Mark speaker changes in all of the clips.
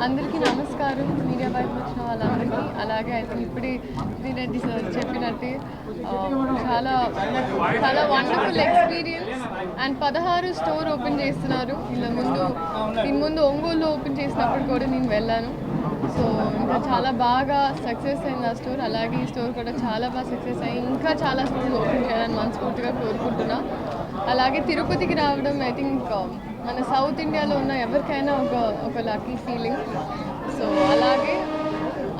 Speaker 1: అందరికీ నమస్కారం. మీడియా బయటకు వచ్చిన వాళ్ళందరికీ, అలాగే అయితే ఇప్పుడే రెడ్డి సార్ చెప్పినట్టే చాలా చాలా wonderful experience. And 16 store open చేస్తున్నారు. దీని ముందు ఒంగోలులో ఓపెన్ చేసినప్పుడు కూడా నేను వెళ్ళాను. సో ఇంకా చాలా బాగా సక్సెస్ అయింది ఆ స్టోర్. అలాగే ఈ స్టోర్ కూడా చాలా బాగా సక్సెస్ అయ్యి ఇంకా చాలా స్టోర్లు ఓపెన్ చేయాలని మనస్ఫూర్తిగా కోరుకుంటున్నా. అలాగే తిరుపతికి రావడం ఐ థింక్ మన సౌత్ ఇండియాలో ఉన్న ఎవరికైనా ఒక లక్కీ ఫీలింగ్. సో అలాగే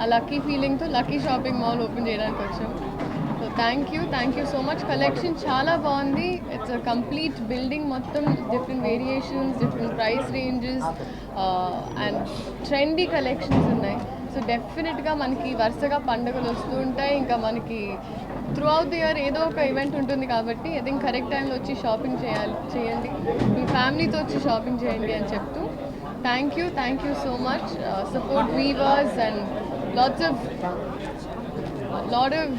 Speaker 1: ఆ లక్కీ ఫీలింగ్తో లక్కీ షాపింగ్ మాల్ ఓపెన్ చేయడానికి వచ్చాం. So thank you so much. Collection చాలా బాగుంది. ఇట్స్ అ కంప్లీట్ బిల్డింగ్, మొత్తం different variations, different price ranges and trendy collections ఉన్నాయి. సో డెఫినెట్గా మనకి వరుసగా పండుగలు వస్తూ ఉంటాయి. ఇంకా మనకి త్రూ అవుట్ ది ఇయర్ ఏదో ఒక ఈవెంట్ ఉంటుంది కాబట్టి ఐ థింక్ కరెక్ట్ టైంలో వచ్చి షాపింగ్ చేయండి, మీ ఫ్యామిలీతో వచ్చి షాపింగ్ చేయండి అని చెప్తూ thank you so much. Support weavers and lot of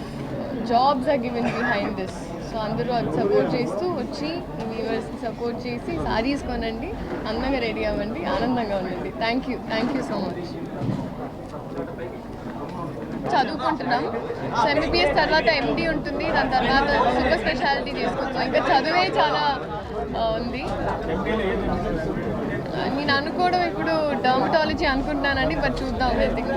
Speaker 1: jobs are given behind this. So అందరూ అది సపోర్ట్ చేస్తూ వచ్చి ఈ వ్యూవర్స్కి సపోర్ట్ చేసి సారీస్ కొనండి, అందంగా రెడీ అవ్వండి, ఆనందంగా ఉండండి. Thank you so much. చదువుకుంటున్నాం. సో ఎంబీబీఎస్ తర్వాత ఎండి ఉంటుంది, దాని తర్వాత సూపర్ స్పెషాలిటీ చేసుకుంటాం. ఇంకా చదువే చాలా ఉంది. నేను అనుకోవడం ఇప్పుడు డర్మటాలజీ అనుకుంటున్నానండి, బట్ చూద్దాం. I think